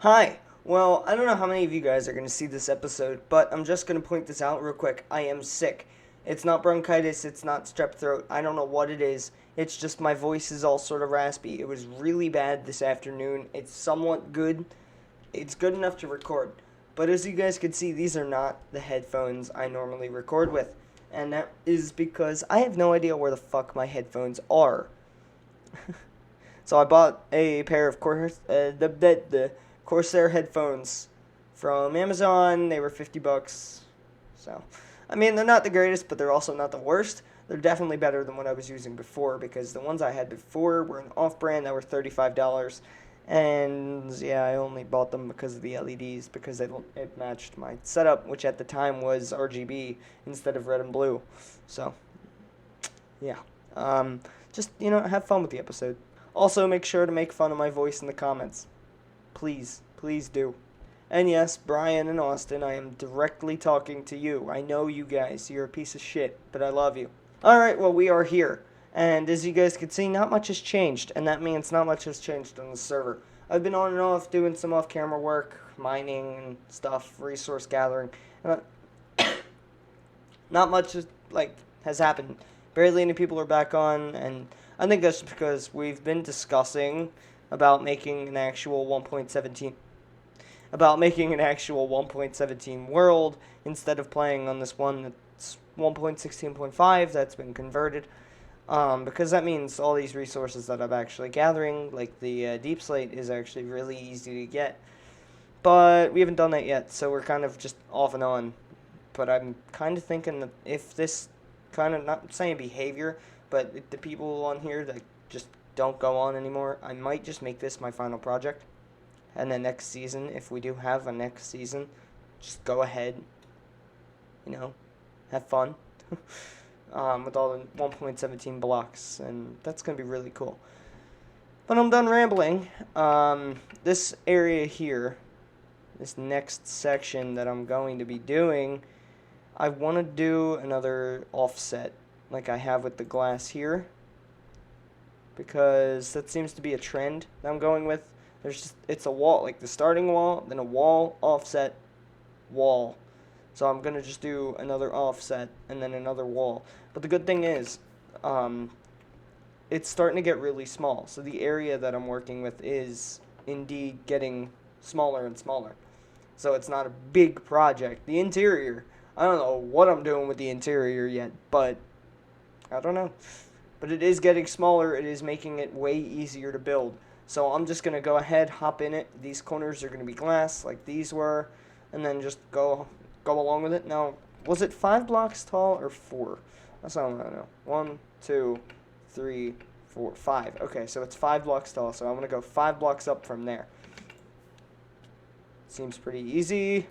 Hi. Well, I don't know how many of you guys are going to see this episode, but I'm just going to point this out real quick. I am sick. It's not bronchitis, it's not strep throat. I don't know what it is. It's just my voice is all sort of raspy. It was really bad this afternoon. It's somewhat good. It's good enough to record. But as you guys can see, these are not the headphones I normally record with. And that is because I have no idea where the fuck my headphones are. So I bought a pair of the Corsair headphones from Amazon. They were $50. So, I mean, they're not the greatest, but they're also not the worst. They're definitely better than what I was using before because the ones I had before were an off-brand that were $35. And yeah, I only bought them because of the LEDs because it matched my setup, which at the time was RGB instead of red and blue. So, yeah. Just, have fun with the episode. Also, make sure to make fun of my voice in the comments. Please, please do. And yes, Brian and Austin, I am directly talking to you. I know you guys. You're a piece of shit, but I love you. Alright, well, we are here. And as you guys can see, not much has changed. And that means not much has changed on the server. I've been on and off doing some off-camera work, mining and stuff, resource gathering. And not much has happened. Barely any people are back on, and I think that's because we've been discussing about making an actual 1.17 world instead of playing on this one that's 1.16.5 that's been converted. Because that means all these resources that I'm actually gathering, like the deep slate, is actually really easy to get. But we haven't done that yet, so we're kind of just off and on. But I'm kind of thinking that if this kind of, not saying behavior, but the people on here that just don't go on anymore, I might just make this my final project. And then next season, if we do have a next season, just go ahead, have fun with all the 1.17 blocks. And that's going to be really cool. But I'm done rambling. This area here, this next section that I'm going to be doing, I want to do another offset like I have with the glass here, because that seems to be a trend that I'm going with. It's a wall, like the starting wall, then a wall, offset, wall. So I'm going to just do another offset and then another wall. But the good thing is, it's starting to get really small. So the area that I'm working with is indeed getting smaller and smaller. So it's not a big project. The interior, I don't know what I'm doing with the interior yet, but I don't know. But it is getting smaller. It is making it way easier to build. So I'm just going to go ahead, hop in it. These corners are going to be glass like these were, and then just go along with it. Now, was it 5 blocks tall or 4? That's not what I know. 1, 2, 3, 4, 5. Okay, so it's 5 blocks tall. So I'm going to go 5 blocks up from there. Seems pretty easy.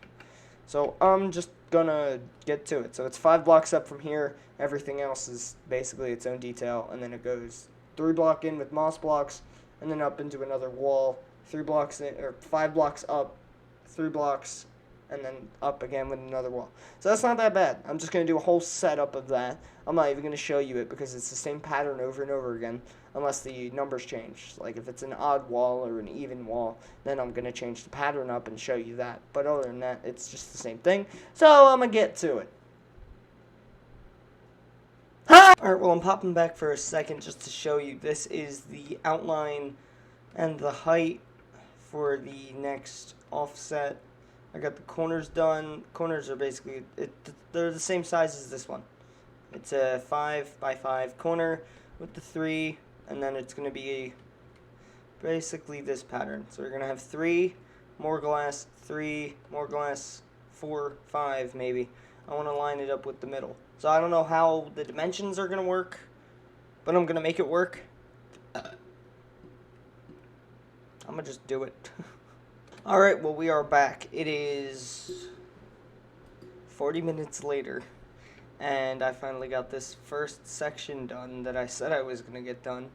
So I'm just gonna get to it. So it's 5 blocks up from here. Everything else is basically its own detail, and then it goes 3 block in with moss blocks, and then up into another wall. 3 blocks in, or 5 blocks up, 3 blocks, and then up again with another wall. So that's not that bad. I'm just gonna do a whole setup of that. I'm not even gonna show you it because it's the same pattern over and over again, unless the numbers change. Like if it's an odd wall or an even wall, then I'm gonna change the pattern up and show you that. But other than that, it's just the same thing. So I'm gonna get to it. Hi! Alright, well I'm popping back for a second just to show you. This is the outline and the height for the next offset. I got the corners done. Corners are basically, they're the same size as this one. It's a 5 by 5 corner with the 3, and then it's going to be basically this pattern. So we're going to have 3 more glass, 3 more glass, 4, 5 maybe. I want to line it up with the middle. So I don't know how the dimensions are going to work, but I'm going to make it work. I'm going to just do it. Alright, well we are back. It is 40 minutes later, and I finally got this first section done that I said I was going to get done.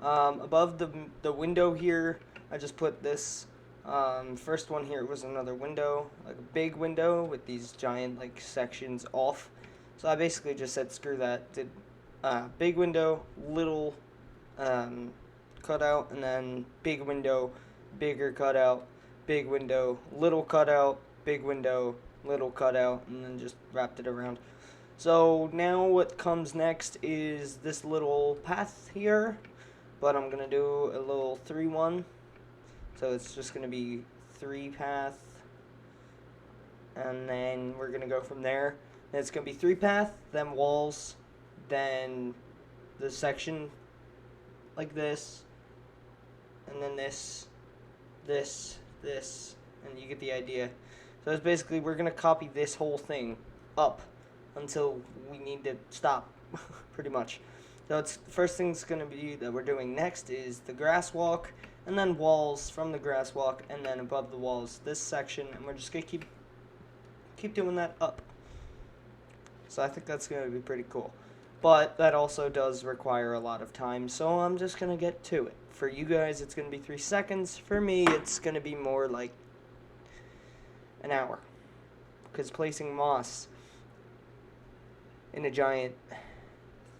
Above the window here, I just put this. First one here was another window, like a big window with these giant like sections off. So I basically just said screw that. Did big window, little cutout, and then big window, bigger cutout, big window, little cutout, big window, little cutout, and then just wrapped it around. So now what comes next is this little path here, but I'm going to do a little 3-1. So it's just going to be 3 path, and then we're going to go from there. And it's going to be 3 path, then walls, then the section like this, and then this, and you get the idea. So it's basically, we're going to copy this whole thing up until we need to stop, pretty much. So it's the first thing's going to be that we're doing next is the grass walk, and then walls from the grass walk, and then above the walls this section, and we're just going to keep doing that up. So I think that's going to be pretty cool. But that also does require a lot of time, so I'm just going to get to it. For you guys, it's going to be 3 seconds. For me, it's going to be more like an hour. Because placing moss in a giant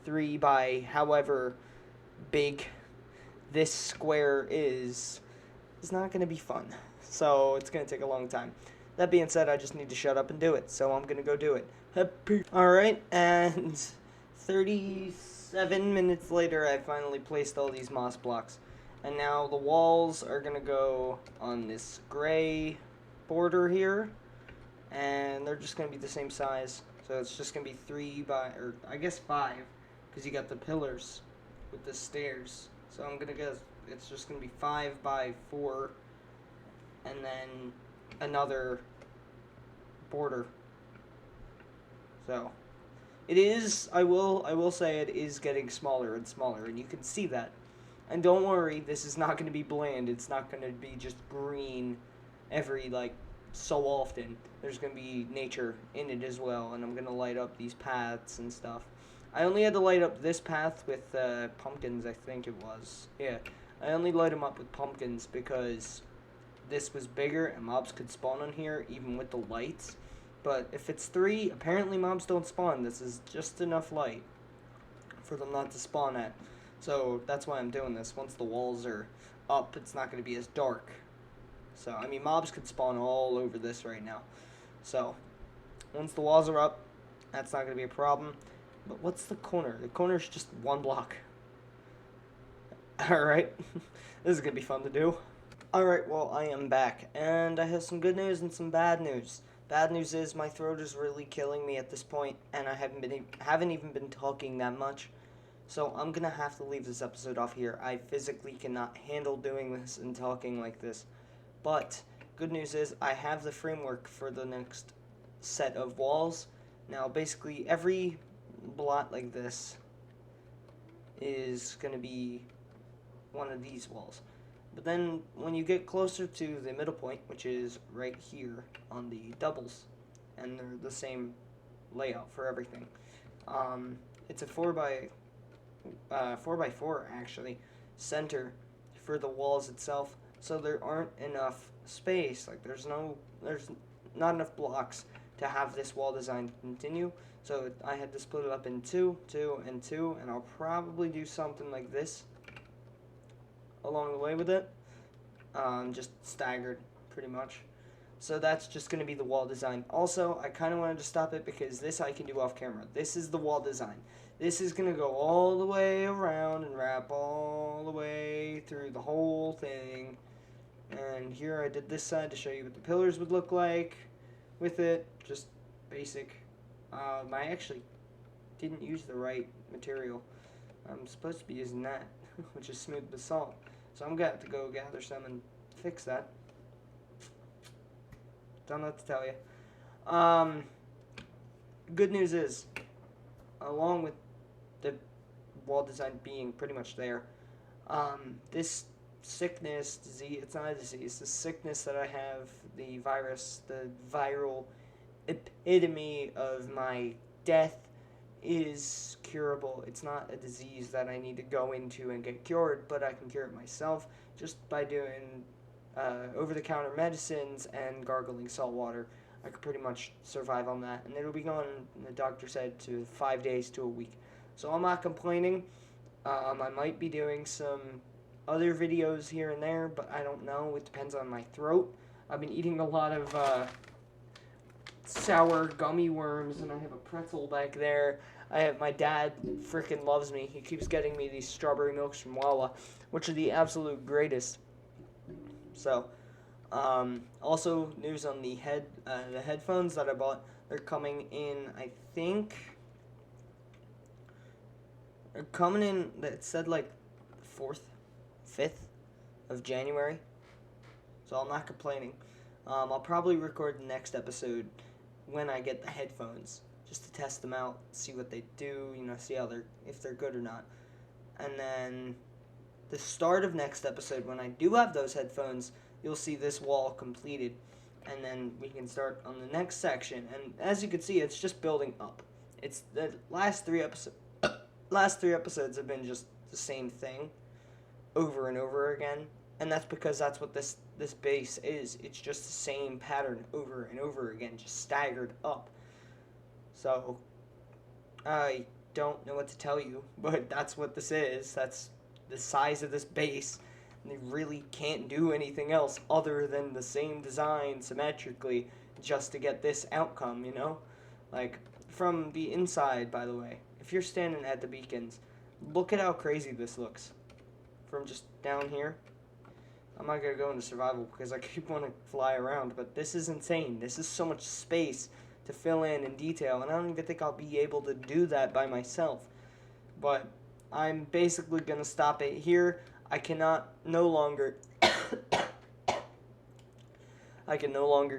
3 by however big this square is not going to be fun. So it's going to take a long time. That being said, I just need to shut up and do it. So I'm going to go do it. Alright, and 37 minutes later, I finally placed all these moss blocks. And now the walls are going to go on this gray border here. And they're just going to be the same size. So it's just going to be 3 by, or I guess 5. Because you got the pillars with the stairs. So I'm going to guess it's just going to be 5 by 4. And then another border. So it is, I will say it is getting smaller and smaller, and you can see that. And don't worry, this is not going to be bland. It's not going to be just green every, like, so often. There's going to be nature in it as well, and I'm going to light up these paths and stuff. I only had to light up this path with pumpkins, I think it was. Yeah, I only light them up with pumpkins because this was bigger and mobs could spawn on here even with the lights. But if it's 3, apparently mobs don't spawn. This is just enough light for them not to spawn at. So that's why I'm doing this. Once the walls are up, it's not going to be as dark. So, I mean, mobs could spawn all over this right now. So, once the walls are up, that's not going to be a problem. But what's the corner? The corner's just 1 block. Alright. This is going to be fun to do. Alright, well, I am back. And I have some good news and some bad news. Bad news is my throat is really killing me at this point, and I haven't even been talking that much. So I'm going to have to leave this episode off here. I physically cannot handle doing this and talking like this. But good news is I have the framework for the next set of walls. Now, basically, every blot like this is going to be one of these walls. But then when you get closer to the middle point, which is right here on the doubles, and they're the same layout for everything, it's a 4 by 4 actually center for the walls itself. So there aren't enough space. Like there's not enough blocks to have this wall design continue. So I had to split it up in 2, 2, and 2, and I'll probably do something like this along the way with it, just staggered pretty much. So that's just going to be the wall design. Also, I kind of wanted to stop it because this I can do off camera. This is the wall design. This is going to go all the way around and wrap all the way through the whole thing. And here I did this side to show you what the pillars would look like with it. Just basic. I actually didn't use the right material. I'm supposed to be using that, which is smooth basalt. So I'm going to have to go gather some and fix that. Don't know what to tell you. Good news is, along with the wall design being pretty much there, this sickness, disease, it's not a disease, the sickness that I have, the virus, the viral epitome of my death is curable. It's not a disease that I need to go into and get cured, but I can cure it myself just by doing over-the-counter medicines and gargling salt water. I could pretty much survive on that, and it'll be gone, the doctor said, to 5 days to a week. So I'm not complaining. I might be doing some other videos here and there, but I don't know. It depends on my throat. I've been eating a lot of sour gummy worms, and I have a pretzel back there. My dad freaking loves me. He keeps getting me these strawberry milks from Wawa, which are the absolute greatest. So, also news on the headphones that I bought. They're coming in, I think. They're coming in. It said like 4th, 5th of January. So I'm not complaining. I'll probably record the next episode when I get the headphones, just to test them out, see what they do, see if they're good or not. And then the start of next episode, when I do have those headphones, you'll see this wall completed, and then we can start on the next section. And as you can see, it's just building up. It's the last three episodes have been just the same thing over and over again, and that's because that's what this base is. It's just the same pattern over and over again, just staggered up. So I don't know what to tell you, but that's what this is. That's the size of this base. And they really can't do anything else other than the same design symmetrically just to get this outcome, Like, from the inside, by the way, if you're standing at the beacons, look at how crazy this looks. From just down here. I'm not going to go into survival because I keep wanting to fly around, but this is insane. This is so much space to fill in and detail, and I don't even think I'll be able to do that by myself. But I'm basically going to stop it here. I can no longer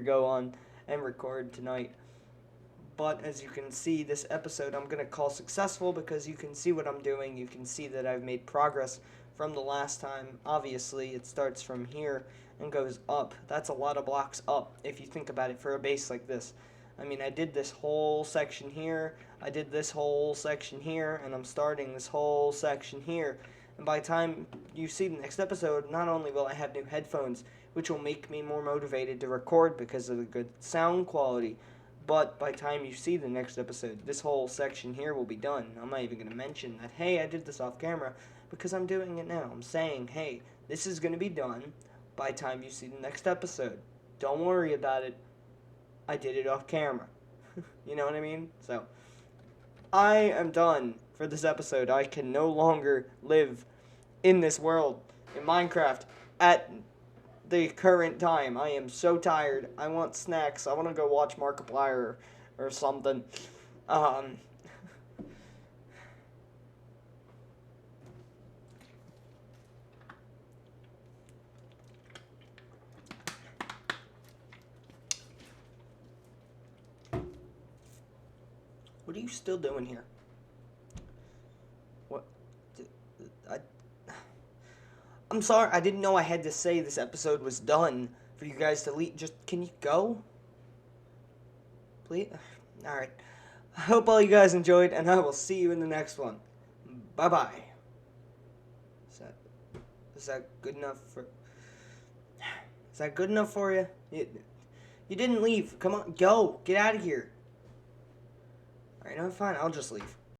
go on and record tonight. But as you can see, this episode I'm going to call successful because you can see what I'm doing. You can see that I've made progress from the last time. Obviously, it starts from here and goes up. That's a lot of blocks up if you think about it for a base like this. I mean, I did this whole section here, I did this whole section here, and I'm starting this whole section here. And by the time you see the next episode, not only will I have new headphones, which will make me more motivated to record because of the good sound quality, but by the time you see the next episode, this whole section here will be done. I'm not even going to mention that, hey, I did this off camera, because I'm doing it now. I'm saying, hey, this is going to be done by the time you see the next episode. Don't worry about it. I did it off camera. You know what I mean? So, I am done for this episode. I can no longer live in this world, in Minecraft, at the current time. I am so tired. I want snacks. I want to go watch Markiplier or something. What are you still doing here? What? I'm sorry, I didn't know I had to say this episode was done for you guys to leave. Just, can you go? Please? Alright. I hope all you guys enjoyed, and I will see you in the next one. Bye-bye. Is that good enough for... Is that good enough for you? You didn't leave. Come on, go. Get out of here. Alright, no, fine. I'll just leave.